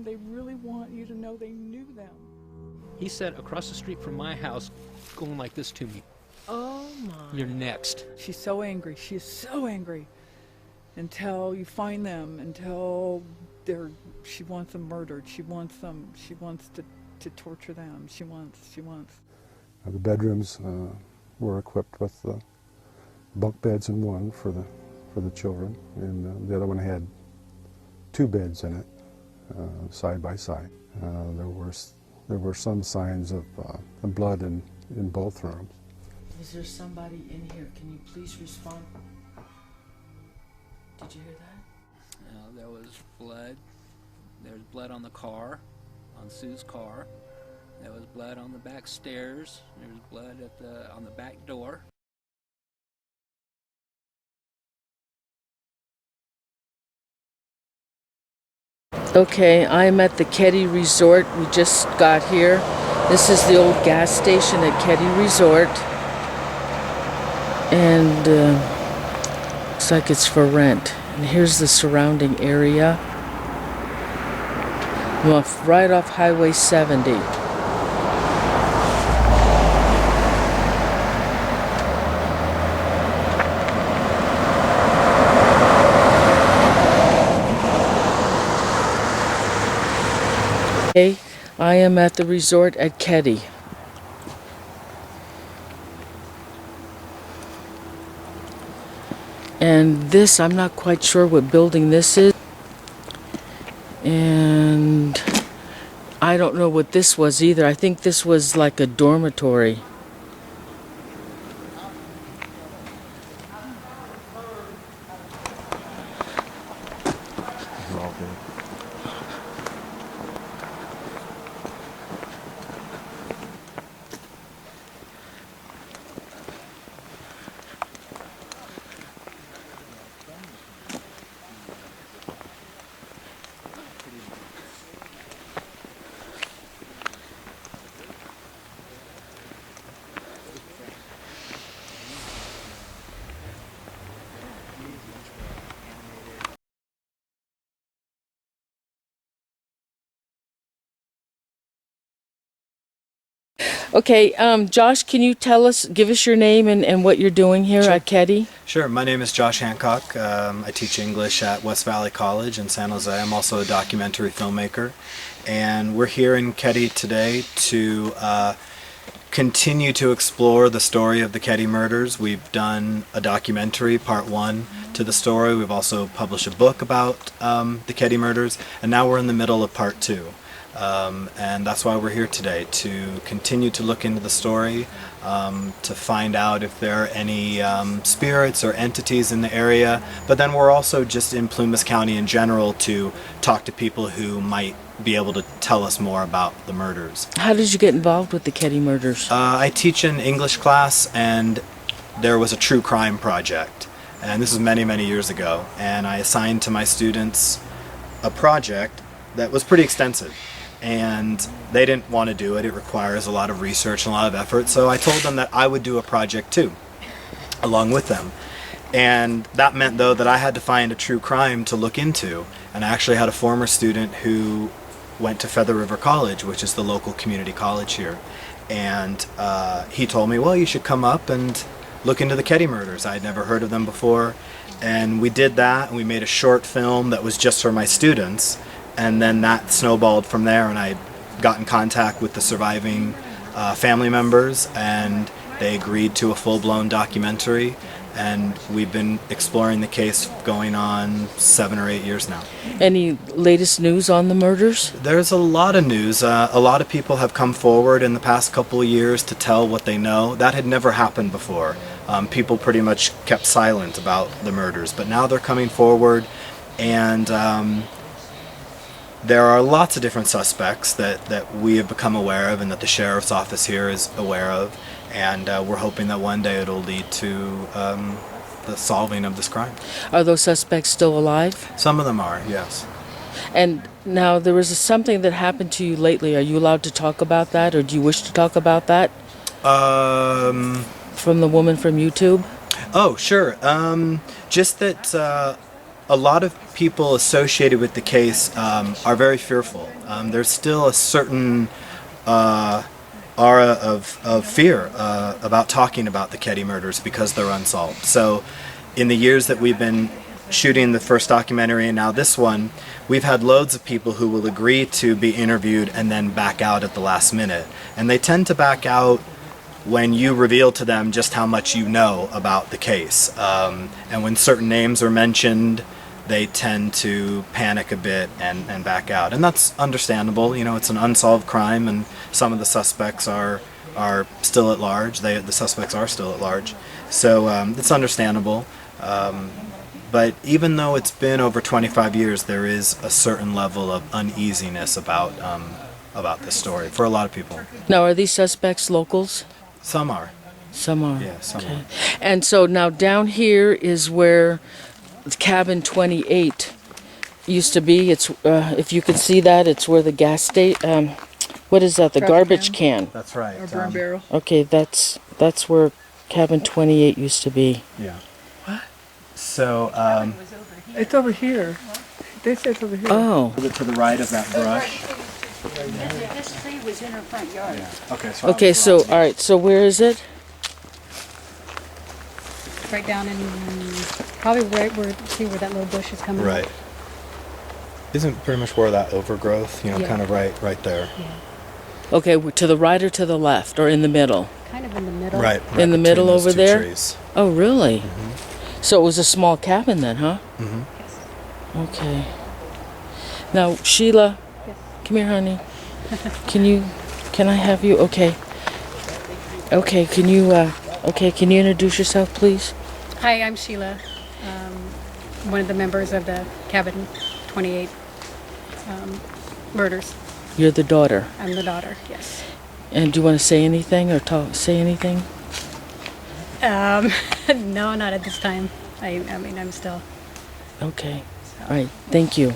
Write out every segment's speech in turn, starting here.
them. They really want you to know they knew them. He sat across the street from my house going like this to me. Oh my. You're next. She's so angry. She is so angry. Until you find them, until she wants them murdered. She wants to torture them. She wants. The bedrooms were equipped with bunk beds in one for the children, and the other one had 2 beds in it, side by side. There were some signs of blood in both rooms. Is there somebody in here? Can you please respond? Did you hear that? There was blood. There was blood on the car, on Sue's car. There was blood on the back stairs. There was blood on the back door. Okay, I'm at the Keddie Resort. We just got here. This is the old gas station at Keddie Resort. And looks like it's for rent. And here's the surrounding area. Well, right off Highway 70. Okay, I am at the resort at Keddie. And this, I'm not quite sure what building this is. And I don't know what this was either. I think this was like a dormitory. Okay, Josh, can you give us your name and what you're doing here at Keddie? Sure, my name is Josh Hancock. I teach English at West Valley College in San Jose. I'm also a documentary filmmaker. And we're here in Keddie today to continue to explore the story of the Keddie murders. We've done a documentary, part 1, to the story. We've also published a book about the Keddie murders. And now we're in the middle of part 2. And that's why we're here today, to continue to look into the story, to find out if there are any spirits or entities in the area. But then we're also just in Plumas County in general to talk to people who might be able to tell us more about the murders. How did you get involved with the Keddie murders? I teach an English class, and there was a true crime project. And this was many, many years ago. And I assigned to my students a project that was pretty extensive. And they didn't want to do it. It requires a lot of research and a lot of effort. So I told them that I would do a project too, along with them. And that meant, though, that I had to find a true crime to look into. And I actually had a former student who went to Feather River College, which is the local community college here. And he told me, well, you should come up and look into the Keddie murders. I had never heard of them before. And we did that, and we made a short film that was just for my students. And then that snowballed from there, and I got in contact with the surviving family members, and they agreed to a full-blown documentary, and we've been exploring the case going on 7 or 8 years now. Any latest news on the murders? There's a lot of news. A lot of people have come forward in the past couple of years to tell what they know. That had never happened before. People pretty much kept silent about the murders, but now they're coming forward, and there are lots of different suspects that we have become aware of and that the sheriff's office here is aware of, and we're hoping that one day it'll lead to the solving of this crime. Are those suspects still alive? Some of them are, yes. And now there was something that happened to you lately. Are you allowed to talk about that, or do you wish to talk about that? From the woman from YouTube? Oh, sure. Just that a lot of people associated with the case are very fearful. There's still a certain aura of fear about talking about the Keddie murders because they're unsolved. So in the years that we've been shooting the first documentary and now this one, we've had loads of people who will agree to be interviewed and then back out at the last minute. And they tend to back out when you reveal to them just how much you know about the case. And when certain names are mentioned, they tend to panic a bit and back out. And that's understandable. You know, it's an unsolved crime and some of the suspects are still at large. The suspects are still at large. So it's understandable. But even though it's been over 25 years, there is a certain level of uneasiness about this story for a lot of people. Now, are these suspects locals? Some are. Some are. Yeah, some okay. are. And so now down here is where cabin 28 used to be. It's if you can see that, it's where the gas station. What is that? The Trash garbage can. That's right. Or burn barrel. Okay, that's where cabin 28 used to be. Yeah. What? So It's over here. They said it's over here. Oh. to the right of that brush. This tree was in her front yard. Yeah. Okay. So Okay, so all right. So where is it? Right down in, probably right where, see where that little bush is coming up? Right. Isn't pretty much where that overgrowth, you know, Yeah. kind of right there. Yeah. Okay, to the right or to the left or in the middle? Kind of in the middle. Right. In the between middle those over two there? trees. Oh, really? So it was a small cabin then, huh? Mm-hmm. Okay. Now, Sheila, Yes. come here, honey. Can I have you? Okay. Okay, can you introduce yourself, please? Hi, I'm Sheila, one of the members of the cabin 28 murders. You're the daughter. I'm the daughter, yes. And do you want to say anything or say anything? No, not at this time. I mean, I'm still. Okay. All right. Thank you.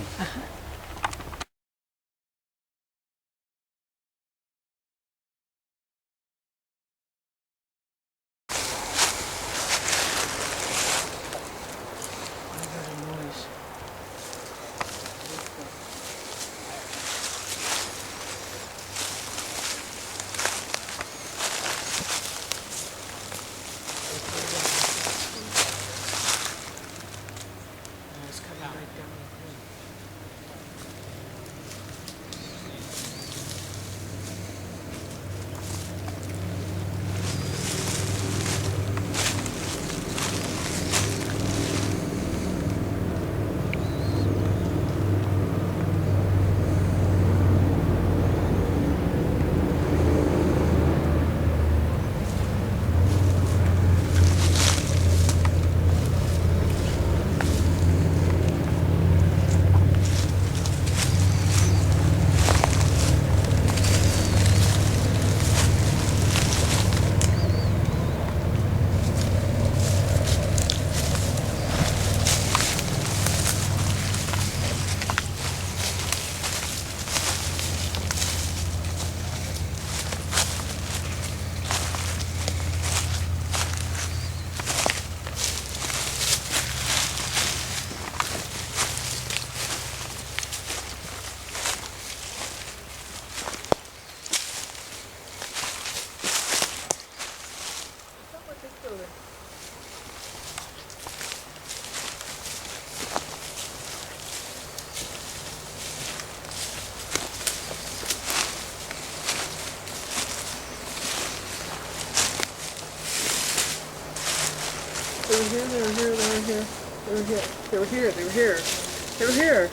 They were here.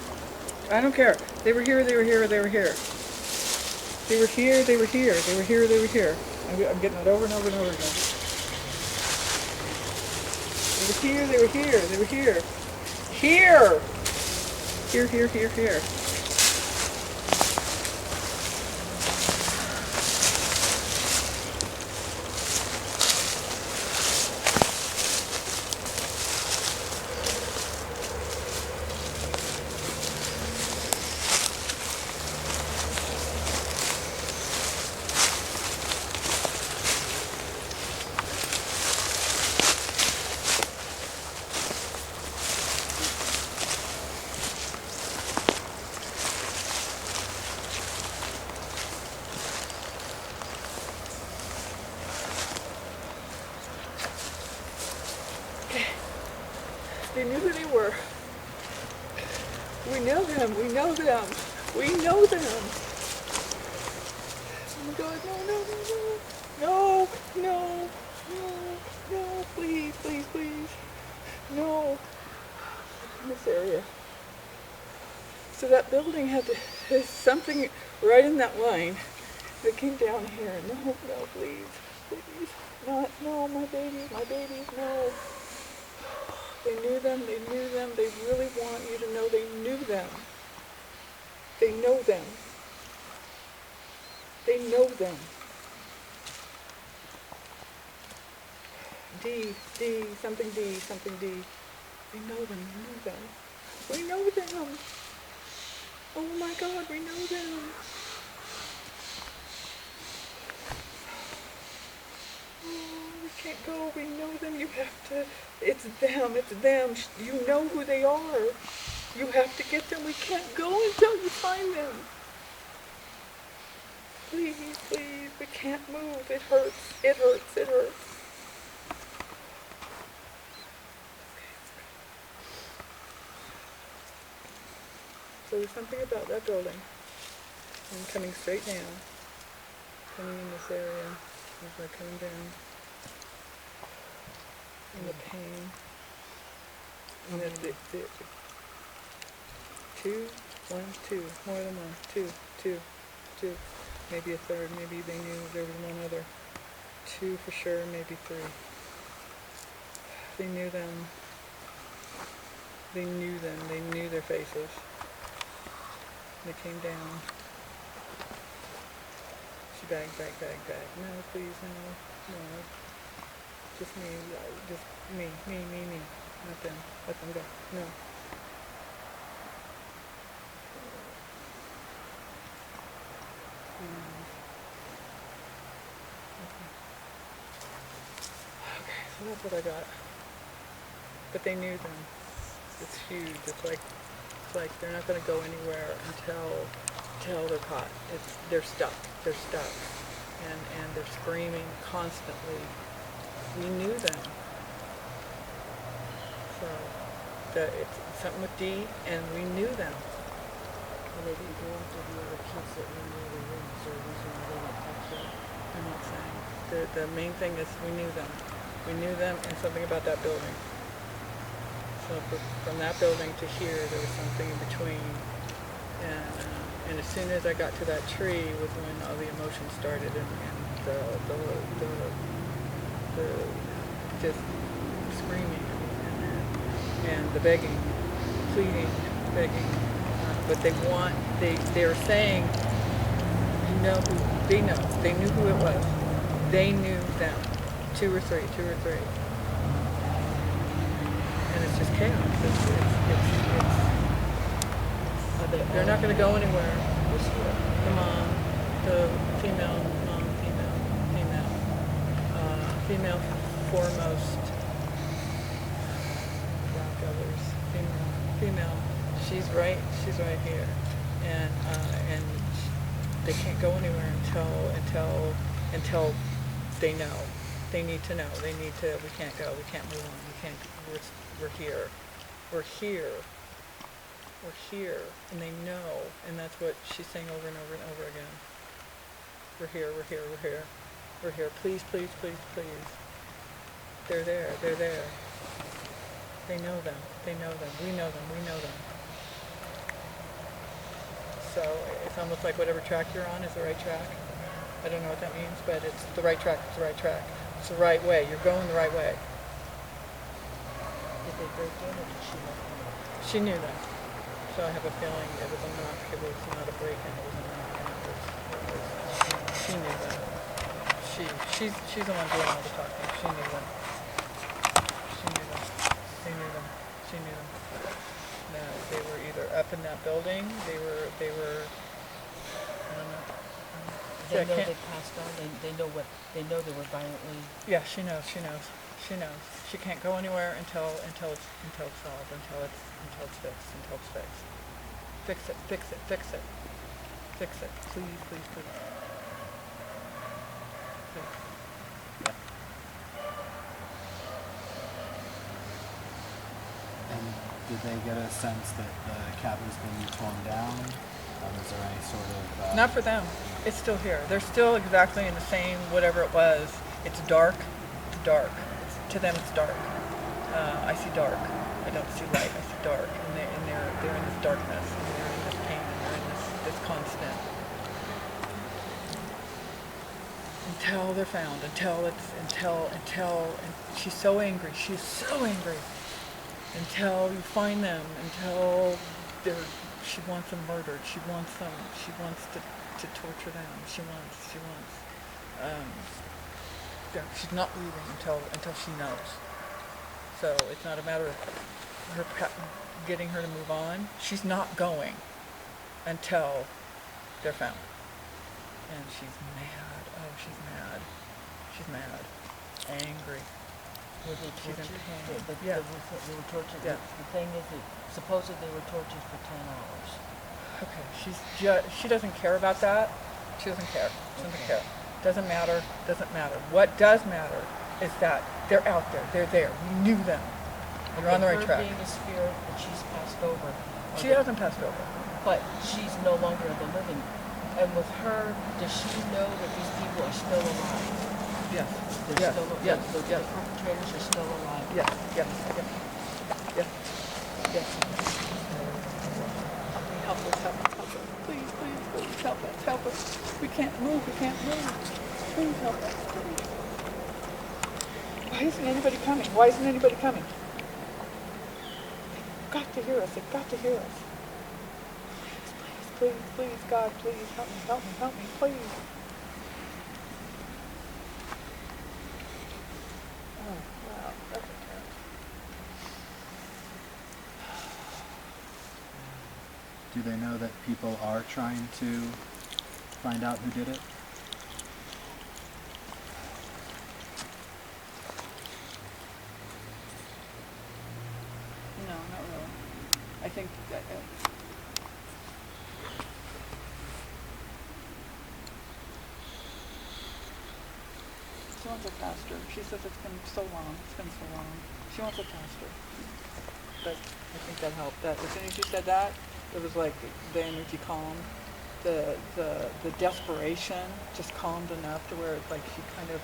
I don't care. They were here. I'm getting it over and over and over again. They were here. Here. knew who they were. We know them. We know them. We know them. Oh my God! No! No! No! No! No! No! No! Please! Please! Please! No! In this area. So that building had something right in that line that came down here. No, no, please, please. Not, no, my babies, no. They knew them, they knew them. They really want you to know they knew them. They know them. They know them. D, something D. They know them, we know them. We know them. Oh my God, we know them. Oh, we can't go, we know them. You have to, it's them. You know who they are. You have to get them. We can't go until you find them. Please, please, we can't move. It hurts. So there's something about that building. I'm coming straight down. Coming in this area. As we're coming down. And the pain. And the two. More than one. Two. Maybe a third. Maybe they knew there was one other. Two for sure. Maybe three. They knew them. They knew their faces. They came down. She bagged. No, please, no. Just me. Not them. Let them go. No. Okay, so that's what I got. But they knew them. It's huge. It's like they're not going to go anywhere until they're caught. They're stuck, and they're screaming constantly. We knew them. So it's something with D, and we knew them. And they didn't go after the other kids that were near the rooms, or reason why they didn't touch them. I'm not saying. The main thing is we knew them. We knew them, and something about that building. So from that building to here, there was something in between, and as soon as I got to that tree was when all the emotions started, and the just screaming, and the begging, pleading, but they were saying, you know who they know, they knew who it was, they knew them, two or three. And it's just chaos. They're not going to go anywhere. The mom, the female foremost. Black others. Female. She's right here, and they can't go anywhere until they know. They need to know. We can't go. We can't move on. We're here, and they know, and that's what she's saying over and over again. We're here. Please. They're there. They know them. We know them. So it's almost like whatever track you're on is the right track. I don't know what that means, but it's the right track. It's the right way. You're going the right way. Did they break in, or did she let them? She knew that. So I have a feeling it was a knock. It was not a break-in. It was a knock. She knew that. She's the one doing all the talking. She knew them. She knew them. That they were either up in that building. They were. I don't know. They know they passed on. They know they were violently. Yeah, she knows. She can't go anywhere until it's solved, until it's fixed. Fix it. Please. And Did they get a sense that the cabin's been torn down? Is there any sort of... Not for them. It's still here. They're still exactly in the same whatever it was. It's dark. It's dark. To them, it's dark. I see dark. I don't see light. I see dark. And they're in this darkness. And they're in this pain. And they're in this constant. Until they're found. Until she's so angry. She's so angry. Until you find them. Until she wants them murdered. She wants to torture them. She wants. She's not leaving until she knows. So it's not a matter of her getting her to move on. She's not going until they're found. And she's mad. Oh, she's mad. She's mad. Angry. Were they She's in tortured? pain. They were tortured. Yeah. The thing is that supposedly they were tortured for 10 hours. Okay, she doesn't care about that. She doesn't care. She doesn't care. Doesn't matter. Doesn't matter. What does matter is that they're out there. They're there. We knew them. You're on the right track. Her being a spirit, and she's passed over. She hasn't passed over. But she's no longer in the living. And with her, does she know that these people are still alive? Yes. They're Yes. still alive. Yes. The Yes. perpetrators are still alive. Yes. Yes. Yes. Yes. Yes. Help us. Help us. Help us. Please. Please. Please. Help us. Help us. We can't move. We can't move. Please help us. Please. Why isn't anybody coming? Why isn't anybody coming? They've got to hear us. They've got to hear us. Please, please, God, please, help me, please. Oh, wow, that's intense. Do they know that people are trying to find out who did it? No, not really. I think that... She wants it faster. She says it's been so long. It's been so long. She wants it faster. But I think that helped. That as soon as you said that, it was like the energy calmed. The desperation just calmed enough to where it's like she kind of,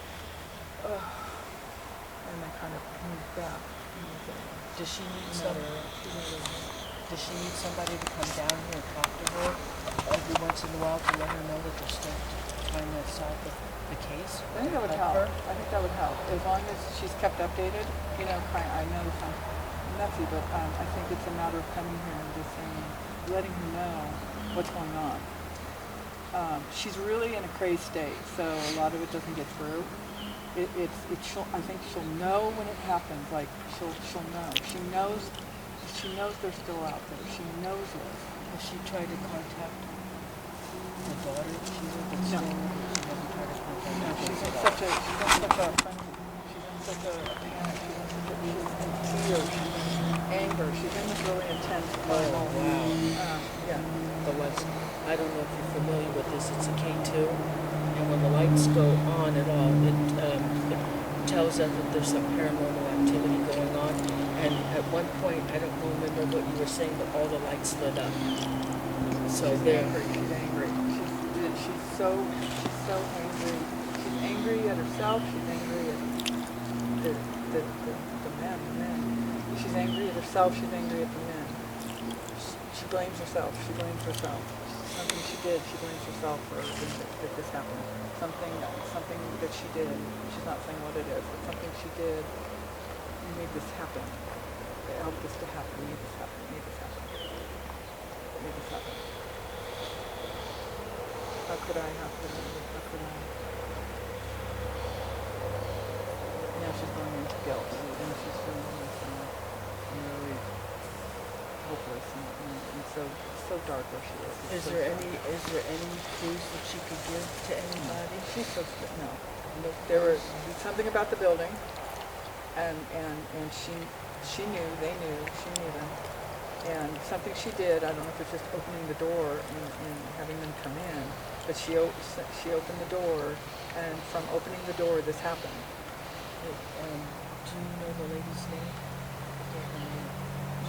and then kind of moved back. Does she need Does she need somebody to come down here and talk to her every once in a while to let her know that they're still trying to solve the case? I think that would help. I think that would help. As long as she's kept updated, you know, I know it sounds nutsy, but I think it's a matter of coming here and just saying, letting her know what's going on. She's really in a crazed state, so a lot of it doesn't get through. I think she'll know when it happens. Like she'll know. She knows they're still out there. She knows it. Has she tried to contact the daughter? She's in No. she hasn't tried to contact No, her. she's in such a panic. She's in tears. She's in anger. She's in this really intense mode. Oh, wow. Yeah. The lights, I don't know if you're familiar with this, it's a K2, and when the lights go on at all, it tells us that there's some paranormal activity going on, and at one point, I don't remember what you were saying, but all the lights lit up. So She's they're angry. She's angry. She's so angry. She's angry at herself. She's angry at the men. She's angry at herself. She's angry at the men. She blames herself. Something she did. She blames herself for that this happened. Something that she did. She's not saying what it is, but something she did made this happen. It helped this to happen. Made this happen. How could I? Now she's going into guilt, and she's feeling this really hopeless and so dark where she is. Is there any clues that she could give to anybody? She's so no. There was something about the building, and she knew, they knew, she knew them. And something she did, I don't know if it's just opening the door and having them come in, but she opened the door, and from opening the door, this happened. Do you know the lady's name?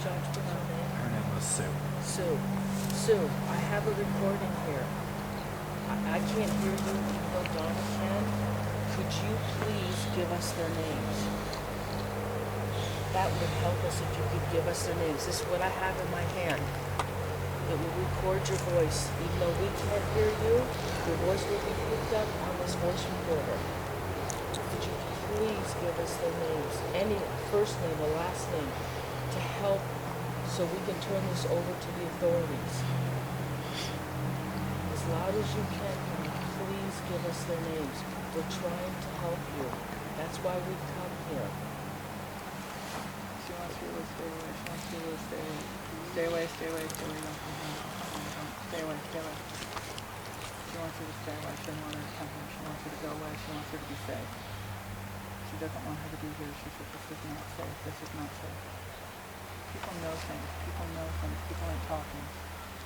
Josh, what's her name? Her name was Sue. Sue, I have a recording here. I can't hear you, even though Donna can. Could you please give us their names? That would help us if you could give us their names. This is what I have in my hand. It will record your voice. Even though we can't hear you, your voice will be picked up on this voice recorder. Could you please give us their names? Any first name or last name to help so we can turn this over to the authorities. As loud as you can please give us their names. We're trying to help you. That's why we've come here. She wants you to stay away. She wants you to stay away. Stay away, stay away, stay away. Don't come here. Stay away, stay away. She wants you to stay away. She doesn't want her to come here. She wants you to go away. She wants her to be safe. She doesn't want her to be here. She said, this is not safe. This is not safe. People know things. People know things. People aren't talking.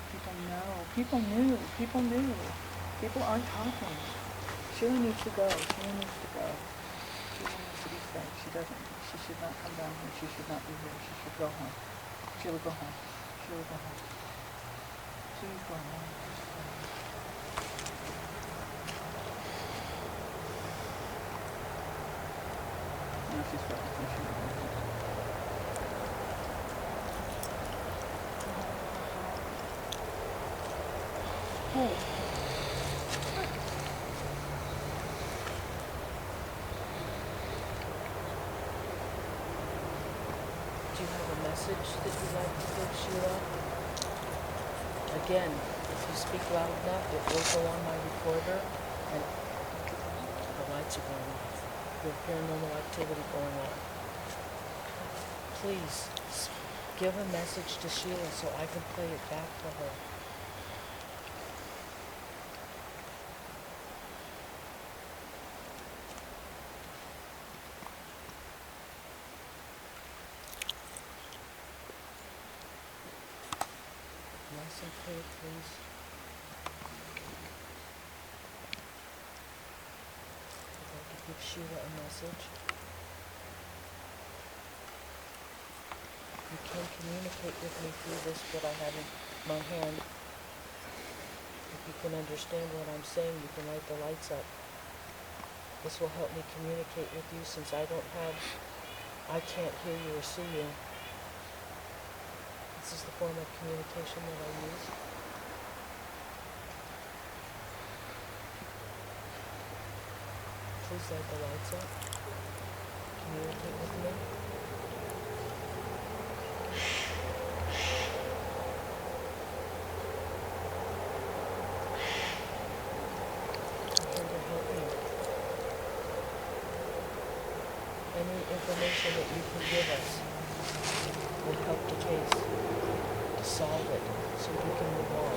People know. People knew. People knew. People aren't talking. Sheila needs to go. Sheila needs to go. Sheila needs to be safe. She doesn't. She should not come down here. She should not be here. She should go home. Sheila, go home. Sheila, go home. Please go home. Now she's focusing. Sheila, go home. Hey. Do you have a message that you'd like to give Sheila? Again, if you speak loud enough, it will go on my recorder and the lights are going off. There's paranormal activity going on. Please, give a message to Sheila so I can play it back to her. Nice and clear, please. I'd like to give Sheila a message. You can communicate with me through this, what I have in my hand. If you can understand what I'm saying, you can light the lights up. This will help me communicate with you since I can't hear you or see you. This is the form of communication that I use. Please light the lights up. Communicate with me. I'm here to help you. Any information that you can give us will help the case, to solve it, so we can move on.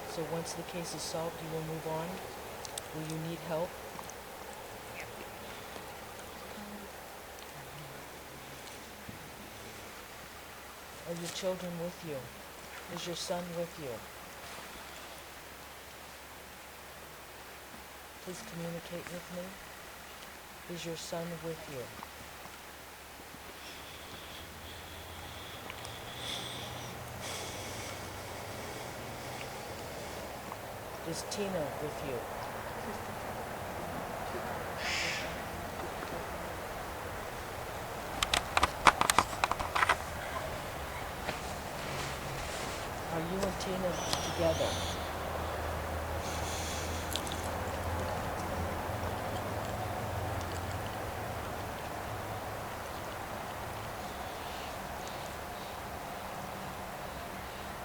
So once the case is solved, you will move on? Will you need help? Are your children with you? Is your son with you? Please communicate with me. Is your son with you? Is Tina with you? Are you and Tina together?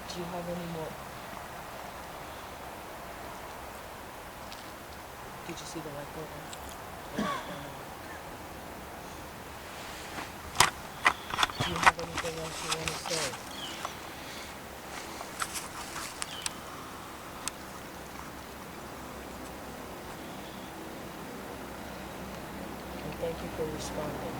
Do you have any more? Did you see the light go on? The light went on. Do you have anything else you want to say? And thank you for responding.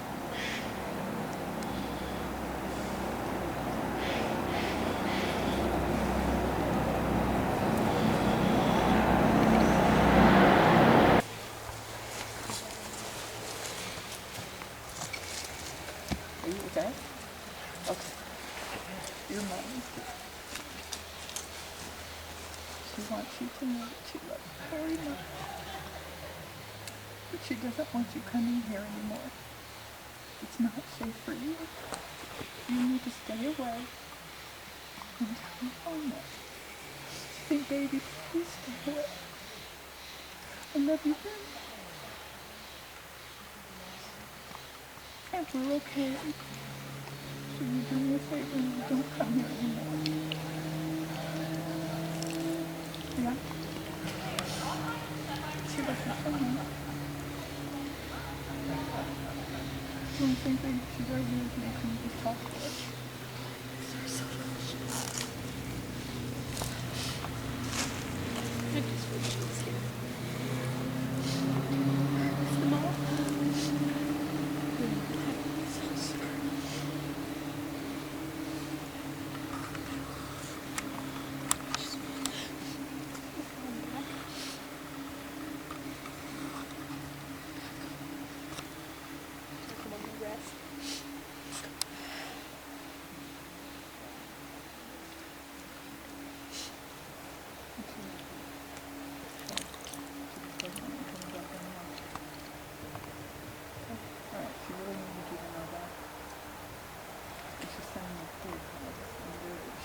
Are you okay? Okay. Your mom. She wants you to know that she loves you very much. But she doesn't want you coming here anymore. It's not safe for you. You need to stay away until you find it. Hey, baby, please stay away. I love you very much. And we're okay. So you do me a favor and you don't come here anymore. Yeah? She doesn't come here. The only thing that she does is make me just talk to her. I just wish she was here. It's the mom.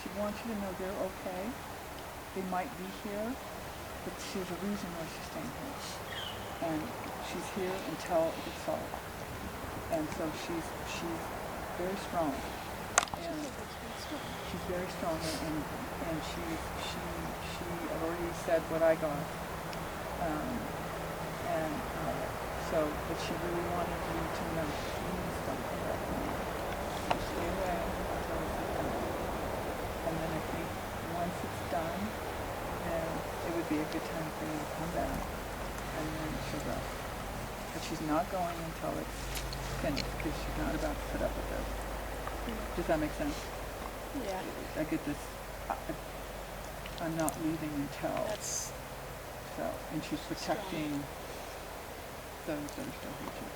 She wants you to know they're okay. They might be here, but there's a reason why she's staying here. And she's here until it's solved. And so she's very strong. And she's very strong, and she already said what I got. But she really wanted you to know. Please don't come back home. Stay away until it's done. And then I think once it's done, then it would be a good time for you to come back, and then she'll go. But she's not going until it's finished, because she's not about to put up with this. Does that make sense? Yeah. I get this. I'm not leaving until. That's So, and she's protecting those that are still here too.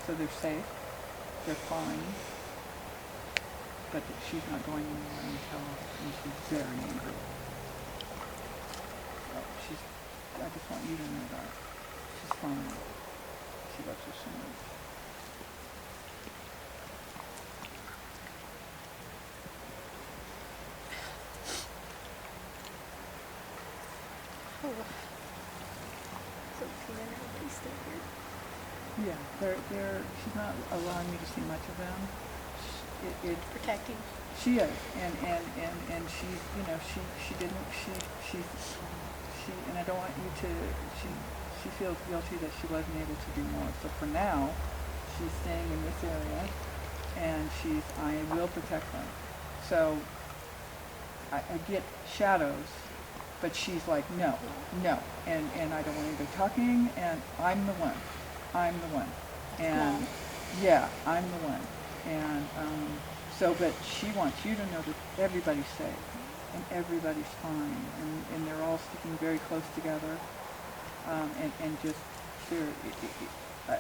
So they're safe, they're fine, but she's not going anywhere until she's very angry. So I just want you to know that. She's fine. She loves you so much. so Tina now please stay here. Yeah, she's not allowing me to see much of them. Protecting. She is, and she's, and I don't want you to, she feels guilty that she wasn't able to do more. So for now, she's staying in this area, and I will protect them. So I get shadows, but she's like, no, and I don't want anybody talking, and I'm the one, and yeah, I'm the one, and but she wants you to know that everybody's safe, and everybody's fine, and they're all sticking very close together, and just,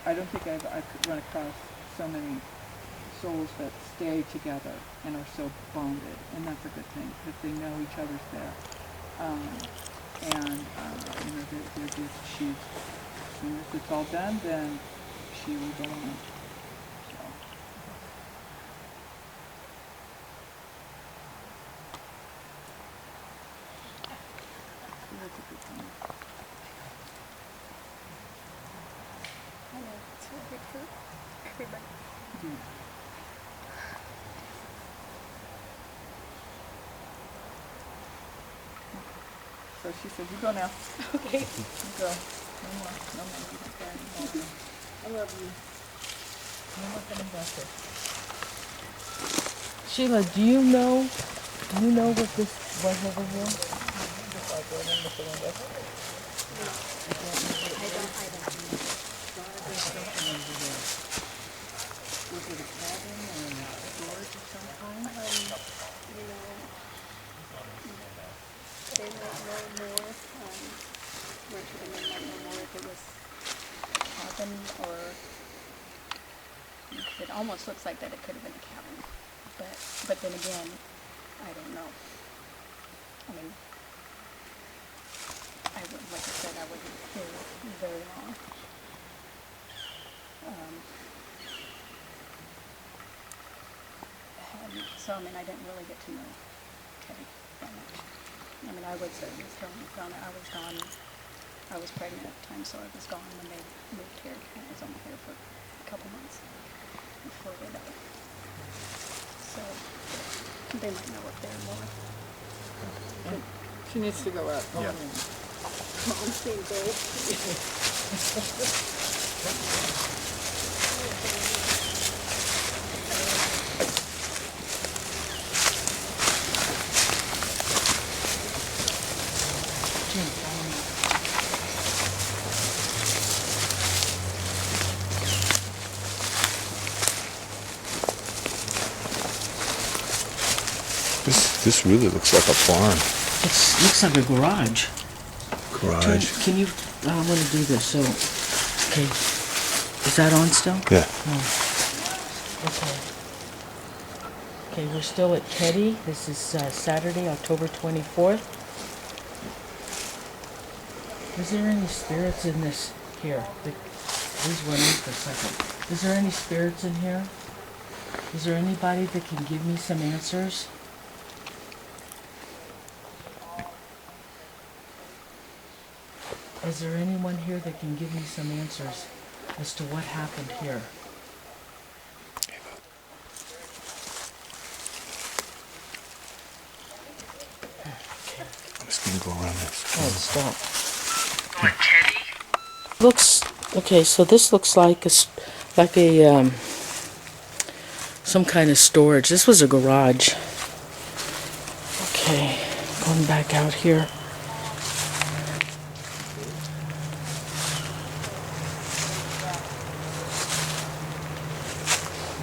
I don't think I've run across so many souls that stay together and are so bonded, and that's a good thing, because they know each other's there. They're just, as soon as it's all done, then she will go on. So. That's a good thing. I know, it's so good for everybody. Yeah. So she said, you go now. Okay. You go. No more. You don't care anymore. I love you. No more coming back here. Sheila, do you know what this was over here? I don't Was it a cabin or a storage of some kind? They might know more, Marty and them might know more if it was Cabin or... Okay. it almost looks like that it could have been a cabin. But then again, I don't know. I mean, like I said, I wasn't here very long. So, I mean, I didn't really get to know Keddie that much. I mean, I was gone. I was pregnant at the time, so I was gone when they moved here. I was only here for a couple months before they died. So, they might know up there more. She needs to go out. Yeah. Mom seemed very... This really looks like a barn. It looks like a garage. Garage. Can you, I want to do this, so, okay. Is that on still? Yeah. Oh. Okay. Okay, we're still at Keddie. This is Saturday, October 24th. Is there any spirits in this here? Please went on for a second. Is there any spirits in here? Is there anybody that can give me some answers? Is there anyone here that can give me some answers as to what happened here? I'm just gonna go around this. Oh, stop. What, Keddie? Looks okay. So this looks like some kind of storage. This was a garage. Okay, going back out here.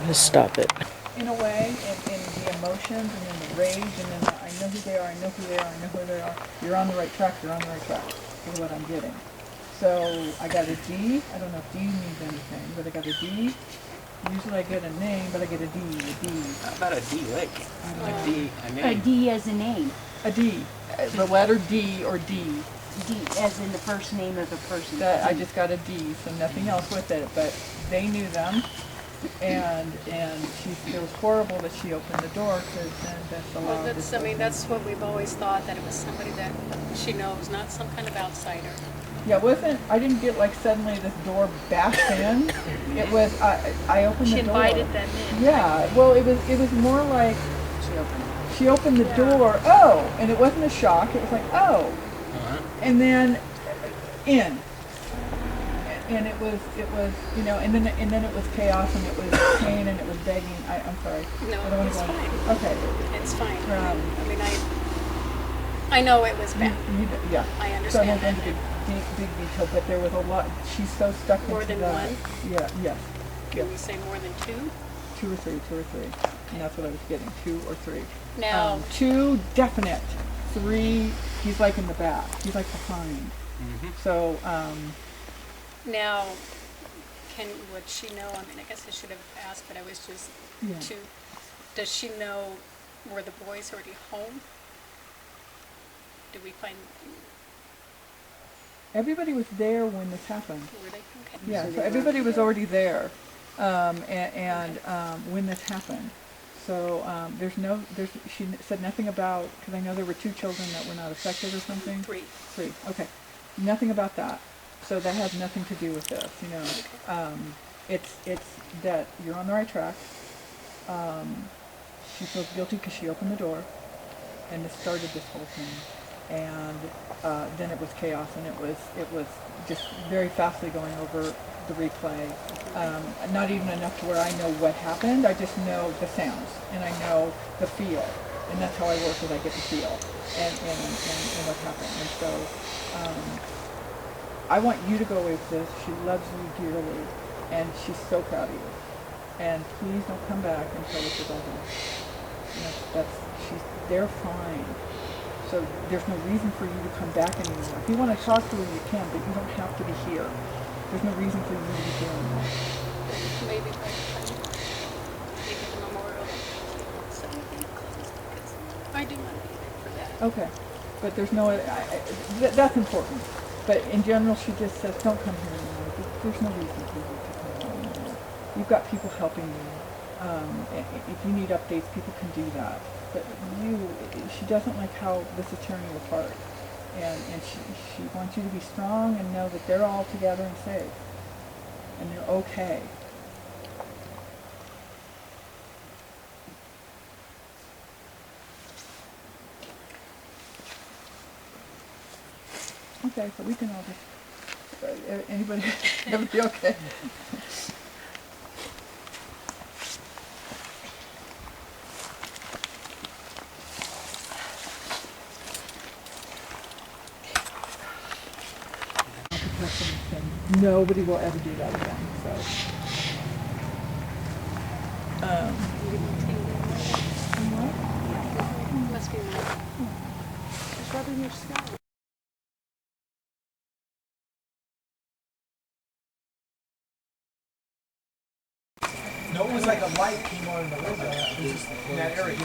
Let's stop it. In a way, in the emotions and in the rage and in the, I know who they are, I know who they are, I know who they are. You're on the right track, you're on the right track, is what I'm getting. So I got a D. I don't know if D means anything, but I got a D. Usually I get a name, but I get a D, a D. How about a D lick? A D, a name. A D as a name. A D. The letter D or D. D as in the first name of a person. That I just got a D, so nothing else with it, but they knew them. And she feels horrible that she opened the door because then that's allowed. Well, that's, I mean, that's what we've always thought, that it was somebody that she knows, not some kind of outsider. Yeah, it wasn't, I didn't get like suddenly this door bashed in. It was, I opened the door. She invited them in. Yeah, well, it was more like she opened the door, oh, and it wasn't a shock. It was like, oh, and then in. And it was, you know, and then it was chaos, and it was pain, and it was begging. I'm sorry. No, I don't want it's to go fine. on. Okay. It's fine. I mean, I know it was bad. Yeah. I So I understand won't go that. into big detail, but there was a lot. She's so stuck More into than that. one? Yeah. Yes. Can we say more than two? Two or three. And that's what I was getting. 2 or 3. Now, 2 definite. 3. He's like in the back. He's like behind. So. now, would she know? I mean, I guess I should have asked, but I was just too. Does she know, were the boys already home? Did we find? Everybody was there when this happened. Were they? Okay. Yeah, so everybody was already there, when this happened. So she said nothing about, because I know there were 2 children that were not affected or something. 3. 3, okay. Nothing about that. So that has nothing to do with this, you know. It's that you're on the right track. She feels guilty because she opened the door, and it started this whole thing. And then it was chaos, and it was just very fastly going over the replay. Not even enough to where I know what happened. I just know the sounds, and I know the feel, and that's how I work. Is I get the feel and what happened. And so I want you to go away with this. She loves you dearly, and she's so proud of you. And please don't come back until this is over. They're fine. So there's no reason for you to come back anymore. If you want to talk to her, you can, but you don't have to be here. There's no reason for you to be here anymore. Maybe by the time Okay, but there's no, that's important. But in general, she just says, don't come here anymore. There's no reason for you to come here anymore. You've got people helping you. If you need updates, people can do that. But she doesn't like how this is tearing you apart. And she wants you to be strong and know that they're all together and safe. And they're okay. Okay, so we can all just, anybody okay? Nobody will ever do that again, so. Must be right. It's rubbing your scalp. No, it was like a light came on in the window in that area.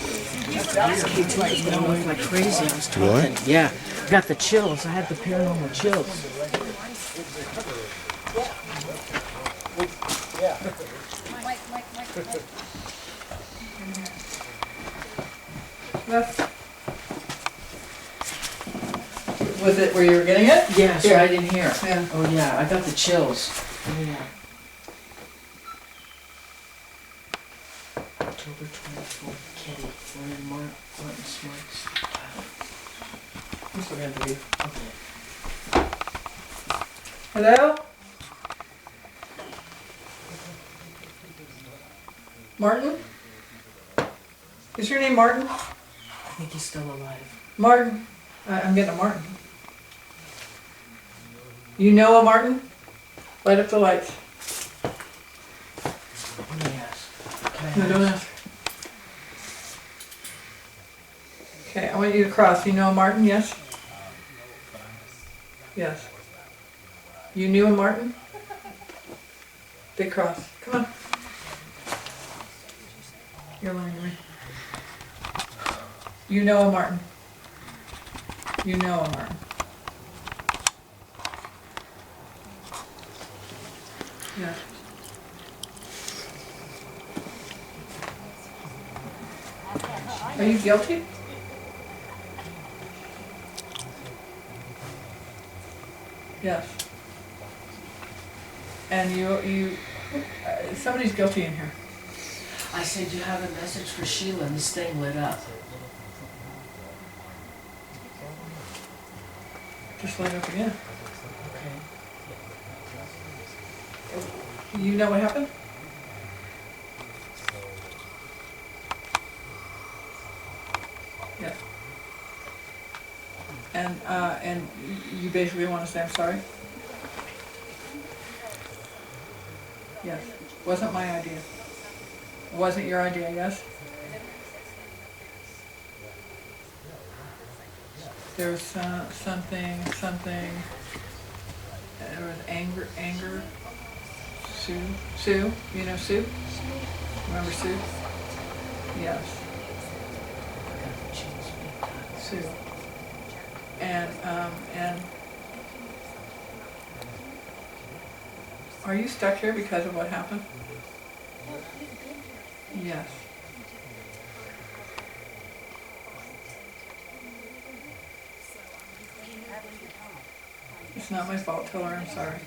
Kids like going like crazy. I was talking. Yeah, got the chills. I had the paranormal chills. Was it where you were getting it? Yes, right in here. Yeah. Oh yeah, I got the chills. Oh yeah. October 24th, Keddie. We're in Martin Smart's. I'm still going to leave. Okay. Hello? Martin? Is your name Martin? I think he's still alive. Martin. I'm getting a Martin. You know a Martin? Light up the lights. Let me ask. Can I No, don't ask. Okay, I want you to cross. You know a Martin, yes? Yes. You knew a Martin? Big cross. Come on. You're lying to me. You know a Martin. You know a Martin. Yeah. Are you guilty? Yes. And somebody's guilty in here. I said, you have a message for Sheila, and this thing lit up. Just light up again. Okay. You know what happened? Yeah. And you basically want to say I'm sorry? Yes. Wasn't my idea. Wasn't your idea, yes? There was something, there was anger. Sue, you know Sue? Remember Sue? Yes. Sue. And are you stuck here because of what happened? Yes. It's not my fault. Tell her I'm sorry.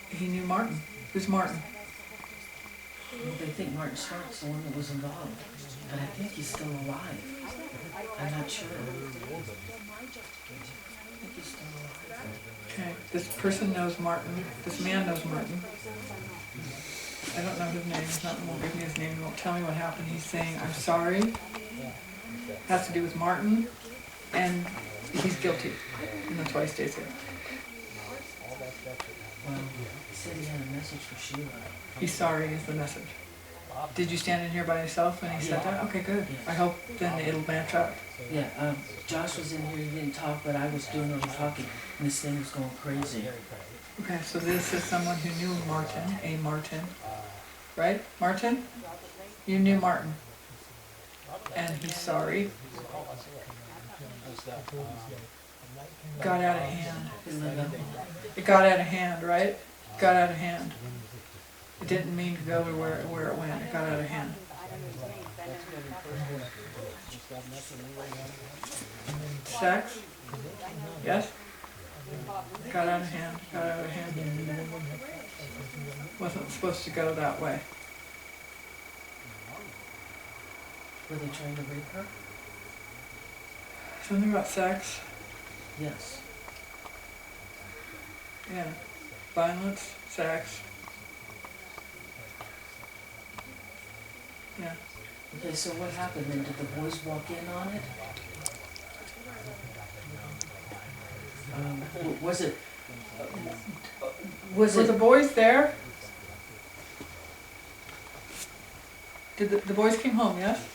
He knew Martin. Who's Martin? Well, they think Martin Smart's the one that was involved, but I think he's still alive. I'm not sure. I think he's still alive. Okay. This person knows Martin. This man knows Martin. I don't know his name. He's not, won't give me his name. He won't tell me what happened. He's saying, I'm sorry. It has to do with Martin. And he's guilty. And that's why he stays here. Well, he said he had a message for Sheila. He's sorry is the message. Did you stand in here by yourself when he said that? Okay, good. I hope then it'll match up. Yeah, Josh was in here, he didn't talk, but I was doing all the talking, and this thing was going crazy. Okay, so this is someone who knew Martin, a Martin. Right? Martin? You knew Martin. and he's sorry. Got out of hand. It got out of hand, right? Got out of hand. It didn't mean to go to where it went. It got out of hand. Sex? Yes? Got out of hand. Got out of hand. Wasn't supposed to go that way. Were they trying to rape her? Something about sex? Yes. Yeah. Violence, sex. Yeah. Okay, so what happened then? Did the boys walk in on it? Was it? Were the boys there? Did the boys came home, yes?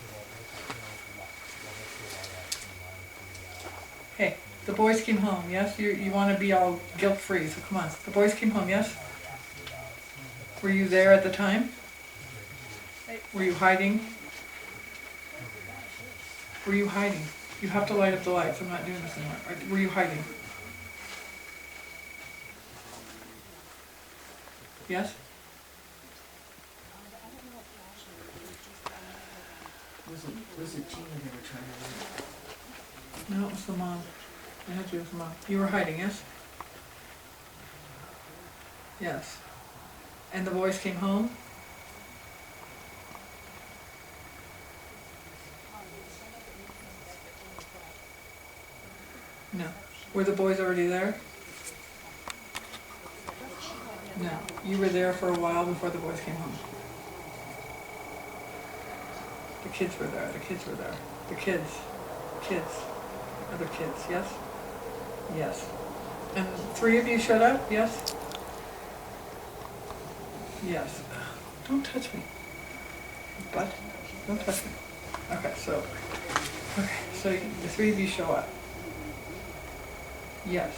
Hey, the boys came home, yes? You want to be all guilt-free, so come on. The boys came home, yes? Were you there at the time? Were you hiding? Were you hiding? You have to light up the lights. I'm not doing this anymore. Were you hiding? Yes? Was it Gina they were trying to rape? No, it was the mom. It had to be with the mom. You were hiding, yes? Yes. And the boys came home? No. Were the boys already there? No. You were there for a while before the boys came home. The kids were there. The kids were there. The kids. Kids. Other kids, yes? Yes. And 3 of you showed up, yes? Yes. Don't touch me. But don't touch me. Okay, so the 3 of you show up. Yes.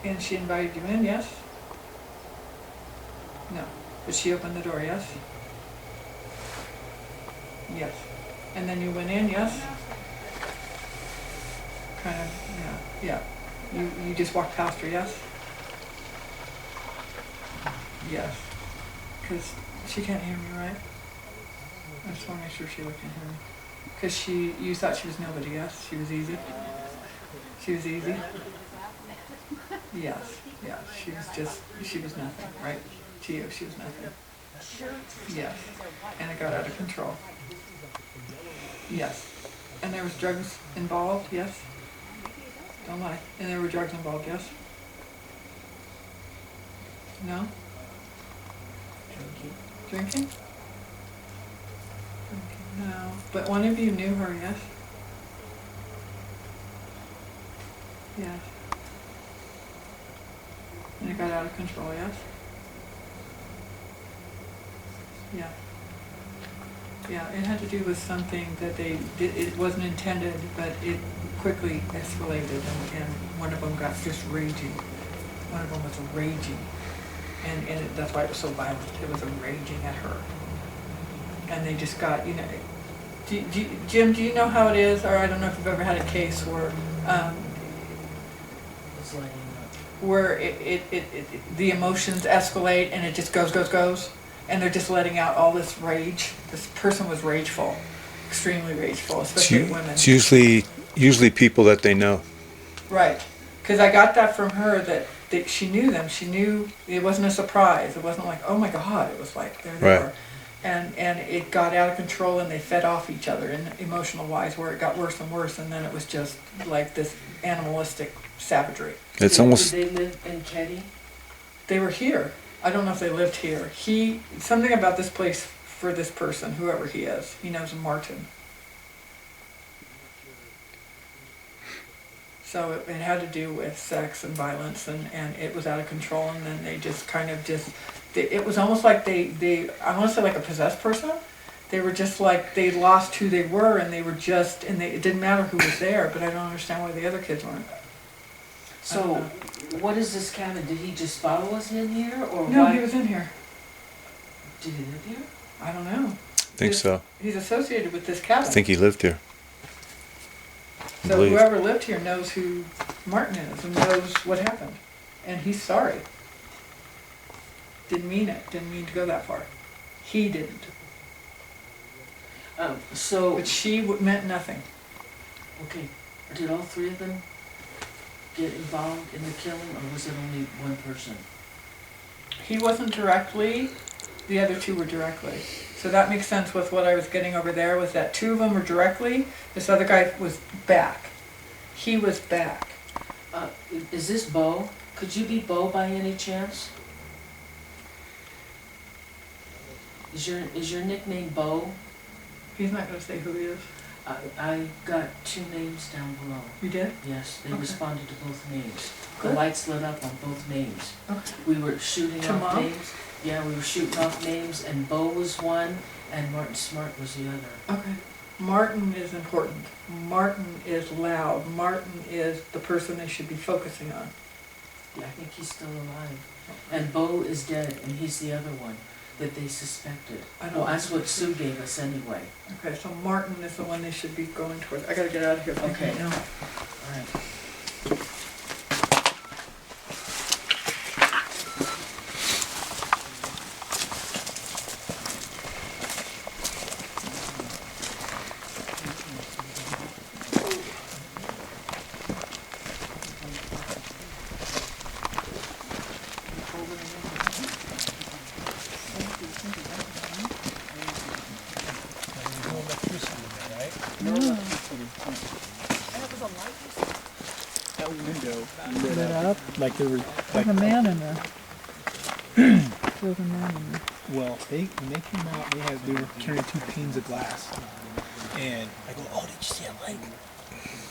And she invited you in, yes? No. But she opened the door, yes? Yes. And then you went in, yes? Kind of, yeah. You just walked past her, yes? Yes. Because she can't hear me, right? I just want to make sure Sheila can hear me. Because you thought she was nobody, yes? She was easy? She was easy? Yes, yeah, she was nothing, right? To you, she was nothing. Yes, and it got out of control. Yes, and there was drugs involved, yes? Don't lie. And there were drugs involved, yes? No? Drinking? No. But one of you knew her, yes? Yes. And it got out of control, yes? Yeah. Yeah, it had to do with something that they did. It wasn't intended, but it quickly escalated, and one of them got just raging. One of them was raging. And that's why it was so violent. It was raging at her. And they just got, you know, Jim, do you know how it is? Or I don't know if you've ever had a case where the emotions escalate and it just goes, and they're just letting out all this rage. This person was rageful, extremely rageful, especially women. It's usually people that they know. Right, because I got that from her that she knew them. She knew it wasn't a surprise. It wasn't like, oh my God. It was like there they were. And it got out of control, and they fed off each other in emotional wise, where it got worse and worse, and then it was just like this animalistic savagery. It's almost. Did they live in Keddie? They were here. I don't know if they lived here. Something about this place for this person, whoever he is, he knows Martin. So it had to do with sex and violence, and it was out of control, and then they just kind of it was almost like I want to say like a possessed person. They were just like, they lost who they were, and they were just, it didn't matter who was there, but I don't understand why the other kids weren't. So, what is this cabin? Did he just follow us in here, or No, why? he was in here. Did he live here? I don't know. Think so. He's associated with this I cabin. think he lived here. I So believe. whoever lived here knows who Martin is and knows what happened. And he's sorry. Didn't mean it. Didn't mean to go that far. He didn't. So, But she meant nothing. okay, did all three of them get involved in the killing, or was it only one person? He wasn't directly, the other two were directly. So that makes sense with what I was getting over there, was that two of them were directly, this other guy was back. He was back. Is this Bo? Could you be Bo by any chance? Is your nickname Bo? He's not gonna say who he is. I got two names down below. You did? Yes, they Okay. responded to both names. The Good. lights lit up on both names. Okay. We were shooting To off Mom? names. Yeah, we were shooting off names, and Bo was one, and Martin Smartt was the other. Okay. Martin is important. Martin is loud. Martin is the person they should be focusing on. Yeah, I think he's still alive. And Bo is dead, and he's the other one that they suspected. I don't Well, know. that's what Sue gave us anyway. Okay, so Martin is the one they should be going towards. I gotta get out of here. Thank you. Okay. Now. All right. No electricity in there, right? That window lit up. Like there was, like, There's a man in there. There's a man in there. well, when they came out, they were carrying 2 panes of glass. And I go, oh, did you see a light?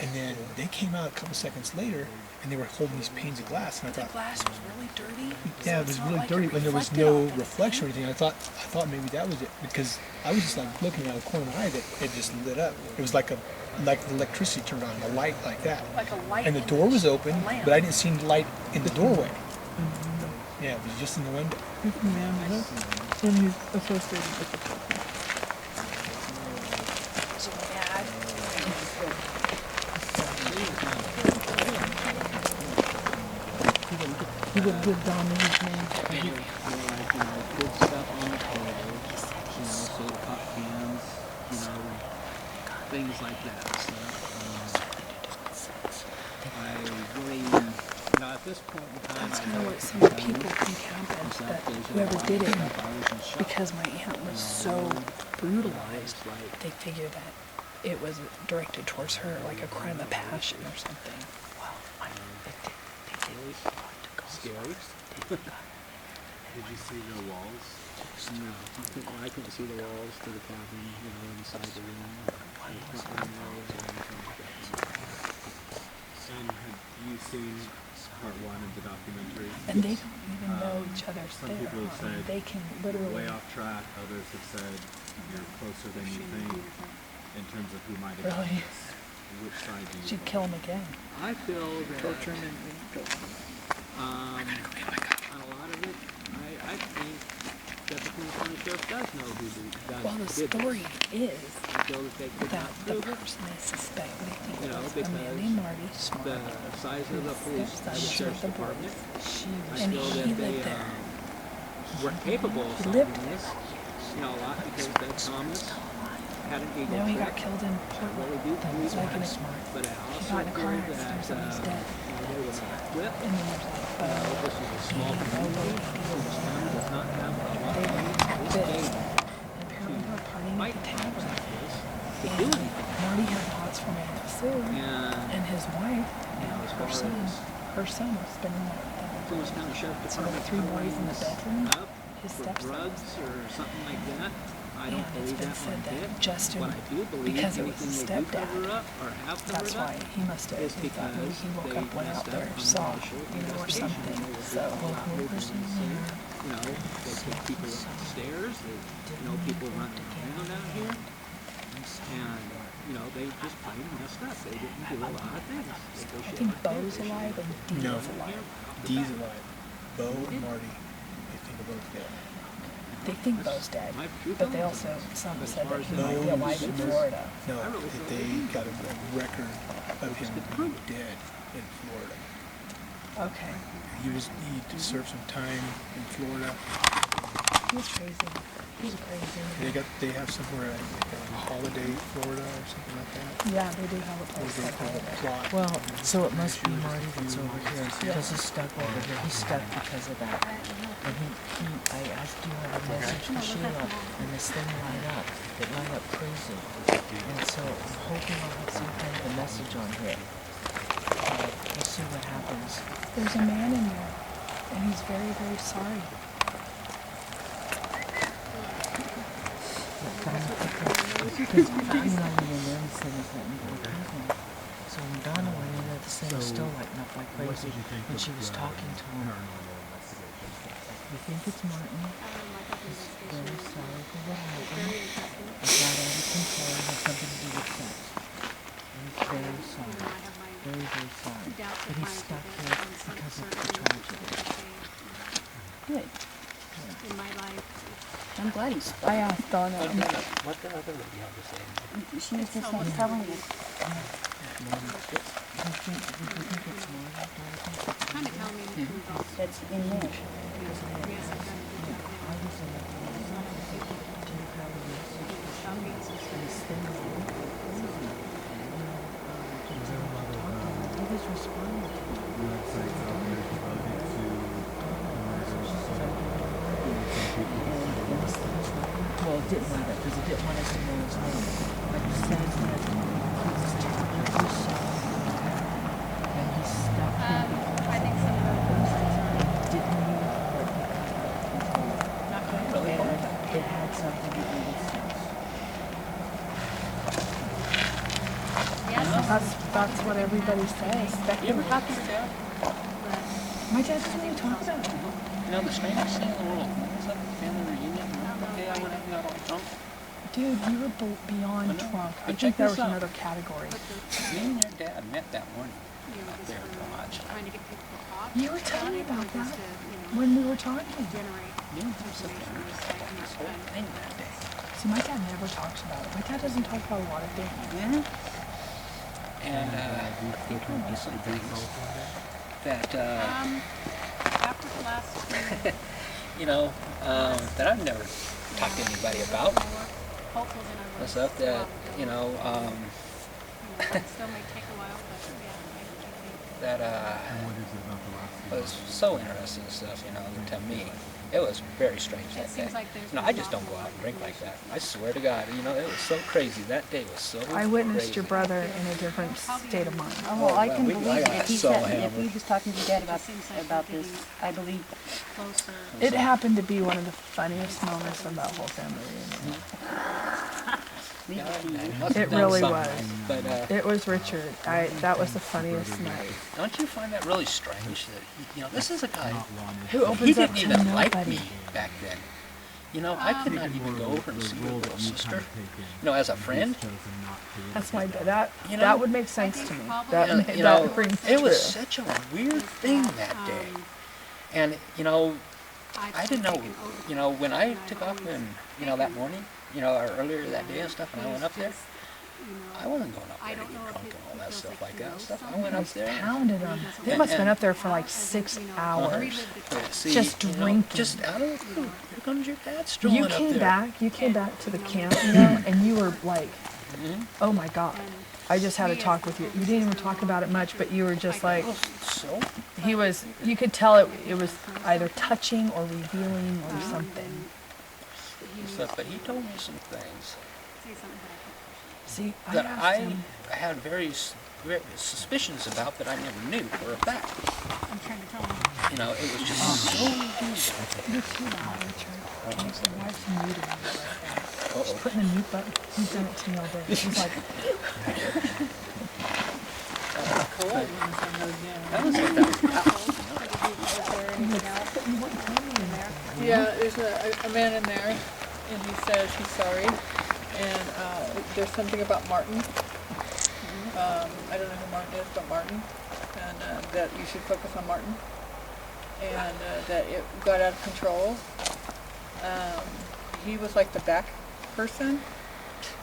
And then they came out a couple seconds later, and they were holding these panes of glass. And I thought, glass was really dirty. yeah, it was really dirty, but there was no reflection or anything. I thought maybe that was it, because I was just like looking around the corner of my eye that it just lit up. It was like the electricity turned on, a light like that. Like a light. And the door was open, a lamp. but I didn't see the light in the doorway. Yeah, it was just in the window. Who's the man with it? And he's associated with the person. So bad. He would give Donna his name. Good stuff on the table, soda pop cans, things like that. So, I really, at this point in time, That's kind of what some people think happened, that whoever did it, because my aunt was so brutalized, they figured that it was directed towards her, like a crime of passion or something. Well, they did Scary. Did you see the walls? No, I couldn't see the walls to the cabin, inside the room. And have you seen part 1 of the documentary? And they don't even know each other's Some there. people have said They can literally. way off track. Others have said you're closer than you think in terms of who might have done Really? this. Which side do you She'd want? kill him again. I feel that Torture him and kill him. on a lot of it, I think that the Plymouth County Sheriff does know who done Well, the did this. story is Until they could that not the prove it. person they suspect, they think You know, was a man because named Marty Smartt. The size of the police, the sheriff's department, I And feel he that they lived there. were capable of He solving lived this. A lot because Beth Thomas had an eagle Now he got trick. killed in I really Portland. do believe Like in that. a But I He also got in a car feel accident, so that he's dead. they were not equipped. And then there's like, This is a small community. This town does not have a lot of they money. were This this. day And apparently they were partying fight at the crimes tavern. like this to do And anything. Marty had hots for my Aunt Sue. And And his wife and as her far son. as Her son was spending that. Plymouth County Sheriff So there were Department 3 boys in the bedroom. up His for stepson. drugs or something like that. I don't And it's believe been that said one that bit. Justin, What I do believe, because it was anything his they do stepdad, cover up or have covered that's up why he must have is he thought maybe he woke because up, went they out there, messed saw, up on the initial or investigation. something. So who person there? They took people up the stairs. They, people running around out here. And, they just plain messed up. They didn't do a lot of things. I think Bo's alive and Dee's No. alive. Dee's alive. Bo and Marty, they think are both dead. they think Bo's dead, but they also, some said that he might be alive in Florida. No, they got a record of him being dead in Florida. Okay. He served some time in Florida. He's crazy. He's crazy. They have somewhere like Holiday, Florida, or something like that. Yeah, they do have a place They called have a Holiday. plot. Well, so it must be Marty that's over here because he's stuck over here. He's stuck because of that. And I asked you a message to Sheila, and this thing light up. It light up crazy. And so I'm hoping I'll have some kind of a message on here. We'll see what happens. There's a man in there, and he's very, very sorry. Because you know when your name said is that you were cousin. So when Donna went in there, the thing was still lighting up like crazy when she was talking to him. You think it's Martin? He's very sorry for what happened. It got out of control and had something to do with sex. And he's very sorry. Very, very sorry. But he's stuck here because of the tragedy. Good. In my life. I'm glad he's. I asked Donna. What the other lady have to say? She was just like telling us. Kind of tell me. That's in there. Well, it didn't matter because it didn't want us to know his name. But he says that he was terribly sorry and he's stuck here because I think some of those didn't mean what he got out of it. And it had something to do with sex. That's what everybody says. You ever talk to your dad? My dad doesn't even talk about it. You know, the strangest thing in the world. It's like a family reunion. That day I went out and got all drunk. Dude, you were beyond drunk. I But think check there this was out. another category. Me and your dad met that morning out there at Dodge. trying to get people to talk. You were telling me about that when we were talking. Generate You and him sit there and talk this whole thing that day. See, my dad never talks about it. My dad doesn't talk about a lot of things. And he told me some things that, after the last you know, that I've never talked to anybody about. hopefuls in our The stuff that, you know, it still may take a while, but yeah, I think that was so interesting stuff, you know, to me. It was very strange that day. seems like there's You know, I just don't go out and drink like that. I swear to God, you know, it was so crazy. That day was so I witnessed crazy. your brother in a different state of mind. Oh, well, I can we- believe I it. got If he so said, if hammered. he was talking to your dad about this, I believe. closer. It happened to be one of the funniest moments of that whole family reunion. Yeah, I must have It done really something. was. But It was Richard. That was the funniest night. don't you find that really strange that, you know, this is a guy Who he opens up didn't to even like nobody? me back then. You know, I could not even go over and see your little sister. You know, as a friend. That's my dad. You know, That would make sense to me. That you know, rings it was true. such a weird thing that day. And, you know, I didn't know, you know, when I took off and, you know, that morning, you know, or earlier that day and stuff, and I went up there, I wasn't going up there to get drunk and all that stuff like that stuff. I went up there. Pounded them. They must have been up there for like 6 hours. See, Just you know, drinking. just out of the blue, here comes your dad strolling You up came there. back to the camp, you know, and you were like, oh my God. I just had a talk with you. You didn't even talk about it much, but you were just like, So? you could tell it was either touching or revealing or something. Stuff, but he told me some things See, that asked I him. had very suspicions about that I never knew for a fact. I'm trying to tell him. You know, it was just so weird. You're too loud, Richard. Okay, so why is he muting me right now? She's Uh-oh. putting the mute button. He's done it to me all day. He's like, That was like that. Yeah, there's a man in there, and he says he's sorry, and there's something about Martin. I don't know who Martin is, but Martin, and that you should focus on Martin, and that it got out of control, he was like the back person.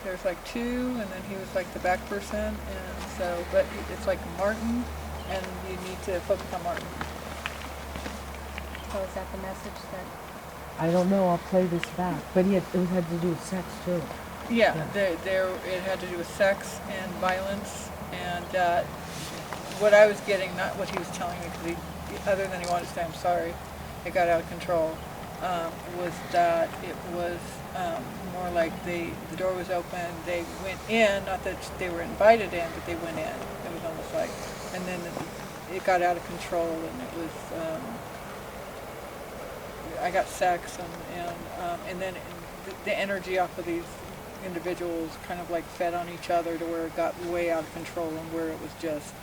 There's like two, and then he was like the back person, and so, but it's like Martin, and you need to focus on Martin. So is that the message that? I don't know, I'll play this back. But it had to do with sex too. Yeah, it had to do with sex and violence, and what I was getting, not what he was telling me, because other than he wanted to say, I'm sorry, it got out of control, was that it was more like the door was open, they went in, not that they were invited in, but they went in. It was almost like, and then it got out of control, and it was, I got sex, and then the energy off of these individuals kind of like fed on each other to where it got way out of control, and where it was just,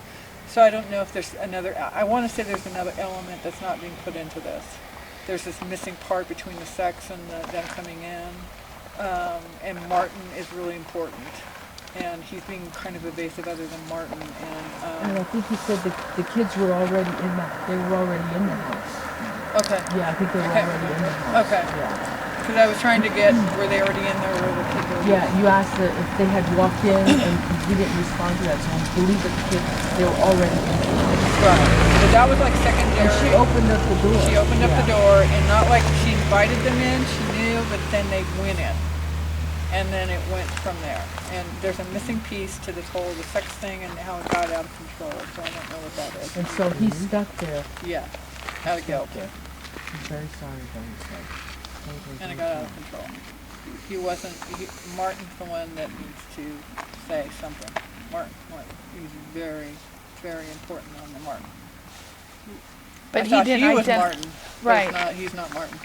so I don't know if there's another, I want to say there's another element that's not being put into this. There's this missing part between the sex and them coming in, and Martin is really important, and he's being kind of evasive other than Martin, And I think he said the kids were already in they were already in the house. Okay. Yeah, I think they were already in the house. Okay. Yeah. Because I was trying to get, were they already in there, or were the kids already Yeah, you asked if they had walked in, and he didn't respond to that, so I believe that the kids, they were already in the house. Right. But that was like secondary. And she opened up the door. She opened up the door, and not like she invited them in, she knew, but then they went in. And then it went from there. And there's a missing piece to this whole, the sex thing and how it got out of control, so I don't know what that is. And so he's stuck there. Yeah, out of guilt. I'm very sorry about his life. And it got out of control. He wasn't, Martin's the one that needs to say something. Martin, he's very, very important on the Martin. But I he thought didn't he was identify. Martin. Right. He's not Martin.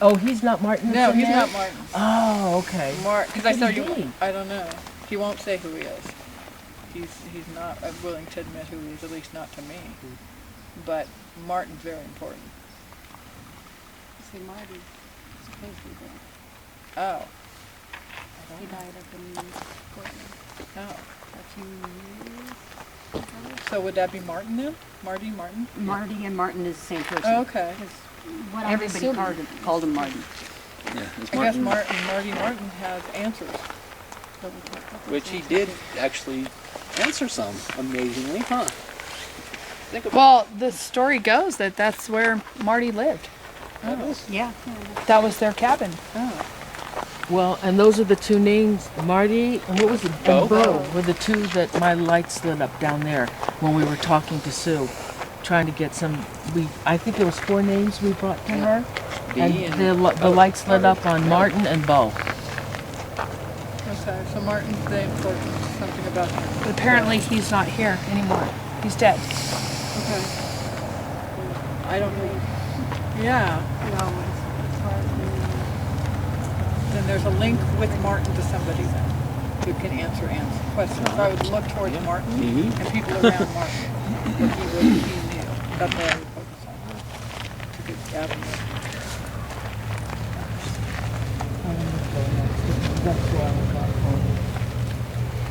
Oh, he's not Martin? No, he's not Martin. Oh, okay. Because I saw you, I don't know. He won't say who he is. He's not willing to admit who he is, at least not to me. But Martin's very important. See, Marty supposedly dead. Oh. He died up in Portland. Oh. A few years ago. So would that be Martin then? Marty, Martin? Marty and Martin is the same person. Oh, okay. What I'm Everybody assuming- called him Martin. Yeah, I guess Marty Martin has answers. Which he did actually answer some, amazingly, huh? Think about Well, the story goes that that's where Marty lived. Yeah. That was their cabin. Oh. Well, and those are the two names, Marty, and what was it? Bo. And Bo were the two that my lights lit up down there when we were talking to Sue, trying to get some, I think there was 4 names we brought to her. B And and the lights lit up on Martin and Bo. Okay, so Martin's the important, something about him. But apparently he's not here anymore. He's dead. Okay. I don't know. Yeah. No, as far as Then there's a link with Martin to somebody then who can answer questions. So I would look towards Martin and people around Martin. What he knew. That's what I would focus on. It's a good avenue.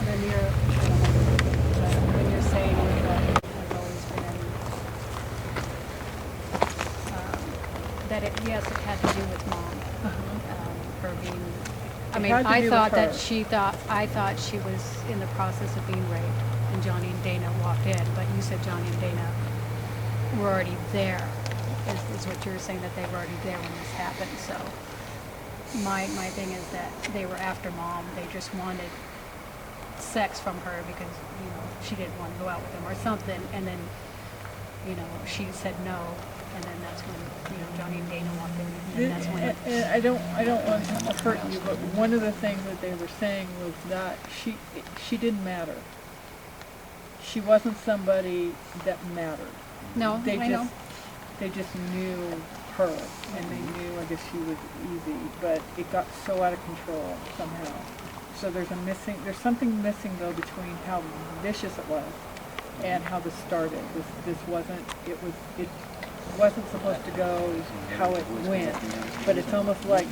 And then when you're saying that I've always been, that it, yes, it had to do with Mom, her being, I mean, had to do I with thought that her. I thought she was in the process of being raped, and Johnny and Dana walked in, but you said Johnny and Dana were already there, is what you were saying, that they were already there when this happened, so. My thing is that they were after Mom, they just wanted sex from her because, you know, she didn't want to go out with them or something, and then, you know, she said no, and then that's when, you know, Johnny and Dana walked in, and that's when it, And I don't want to hurt you, but one of the things that they were saying was that she didn't matter. She wasn't somebody that mattered. no, I know. They just knew her, and they knew, I guess, she was easy, but it got so out of control somehow. So there's something missing though between how vicious it was and how this started. It wasn't supposed to go how it went, but it's almost like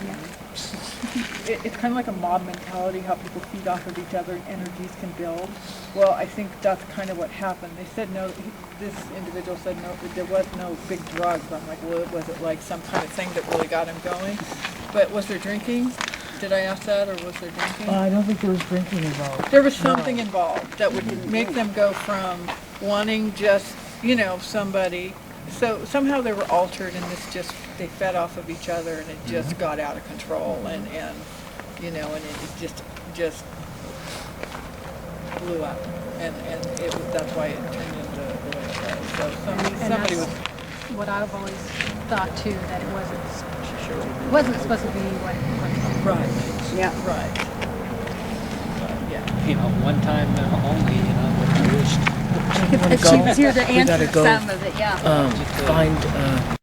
it's kind of like a mob mentality, how people feed off of each other and energies can build. Well, I think that's kind of what happened. They said no, this individual said no, there was no big drugs. I'm like, well, was it like some kind of thing that really got him going? But was there drinking? Did I ask that, or was there drinking? I don't think there was drinking involved. There was something involved that would make them go from wanting just, you know, somebody. So somehow they were altered, and this just, they fed off of each other, and it just got out of control, and you know, and it just blew up, and it was, that's why it turned into the way it was. So somebody was. What I've always thought too, that it wasn't supposed to be what Right. Yeah. Right. Yeah. You know, one time only, you know, I wished. she was here to answer go, some of it, yeah. Find